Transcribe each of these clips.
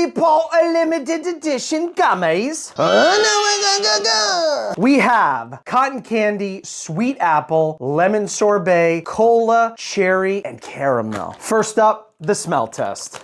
Harry Potter limited edition gummies. We have cotton candy, sweet apple, lemon sorbet, cola, cherry, and caramel. First up, the smell test.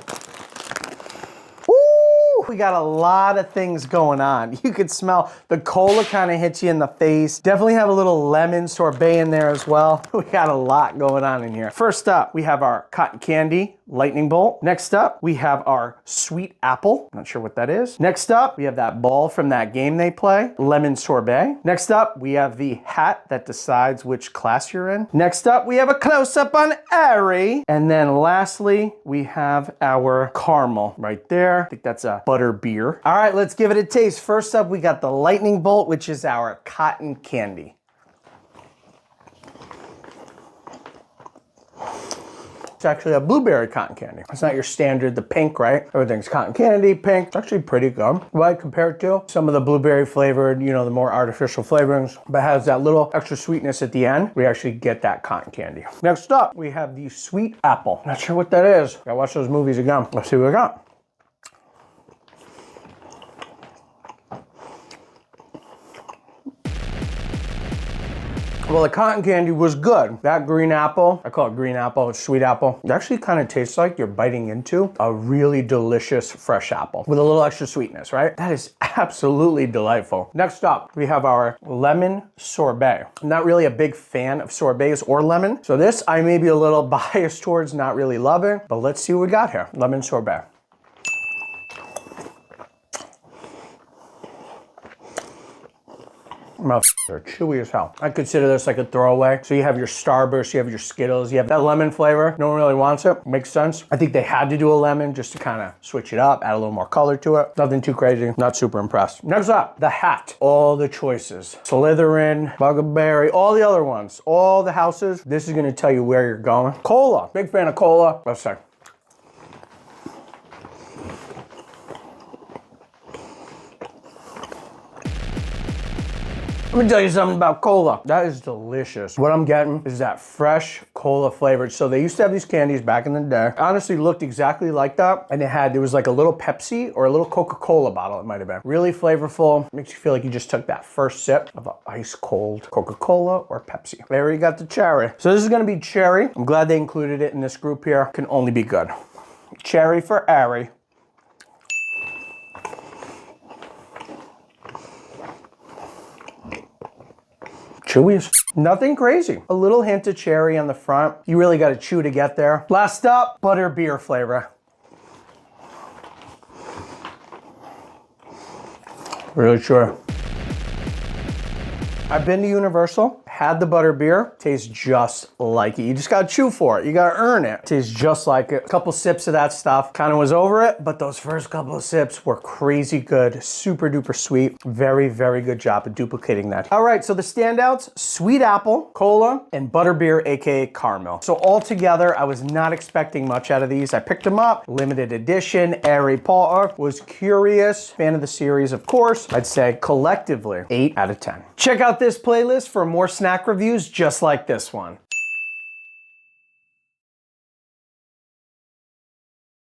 We got a lot of things going on. You could smell the cola kind of hits you in the face. Definitely have a little lemon sorbet in there as well. We got a lot going on in here. First up, we have our cotton candy lightning bolt. Next up, we have our sweet apple. Not sure what that is. Next up, we have that ball from that game they play, lemon sorbet. Next up, we have the hat that decides which class you're in. Next up, we have a close-up on Harry. And then lastly, we have our caramel right there. I think that's a butter beer. All right, let's give it a taste. First up, we got the lightning bolt, which is our cotton candy. It's actually a blueberry cotton candy. It's not your standard, the pink, right? Everything's cotton candy, pink. It's actually pretty good. Right, compared to some of the blueberry flavored, you know, the more artificial flavorings, but has that little extra sweetness at the end. We actually get that cotton candy. Next up, we have the sweet apple. Not sure what that is. Gotta watch those movies again. Let's see what we got. Well, the cotton candy was good. That green apple, I call it green apple, it's sweet apple. It actually kind of tastes like you're biting into a really delicious fresh apple with a little extra sweetness, right? That is absolutely delightful. Next up, we have our lemon sorbet. I'm not really a big fan of sorbets or lemon, so this I may be a little biased towards not really loving, but let's see what we got here. Lemon sorbet. They're chewy as hell. I consider this like a throwaway. So you have your Starburst, you have your Skittles, you have that lemon flavor. No one really wants it. Makes sense. I think they had to do a lemon just to kind of switch it up, add a little more color to it. Nothing too crazy. Not super impressed. Next up, the hat. All the choices. Slytherin, Bugberry, all the other ones. All the houses. This is going to tell you where you're going. Cola. Big fan of cola. Let's say. Let me tell you something about cola. That is delicious. What I'm getting is that fresh cola flavored. So they used to have these candies back in the day. Honestly, looked exactly like that. And there was like a little Pepsi or a little Coca-Cola bottle, it might have been. Really flavorful. Makes you feel like you just took that first sip of an ice cold Coca-Cola or Pepsi. There you got the cherry. So this is gonna be cherry. I'm glad they included it in this group here. Can only be good. Cherry for Harry. Chewy as nothing crazy. A little hint of cherry on the front. You really got to chew to get there. Last up, butter beer flavor. Really sure. I've been to Universal, had the butter beer, tastes just like it. You just gotta chew for it. You gotta earn it. Tastes just like it. A couple sips of that stuff, kind of was over it, but those first couple of sips were crazy good, super duper sweet. Very, very good job of duplicating that. All right, so the standouts, sweet apple, cola, and butter beer, AKA caramel. So all together, I was not expecting much out of these. I picked them up, limited edition, Harry Potter, was curious, fan of the series, of course. I'd say collectively, 8 out of 10. Check out this playlist for more snack reviews just like this one.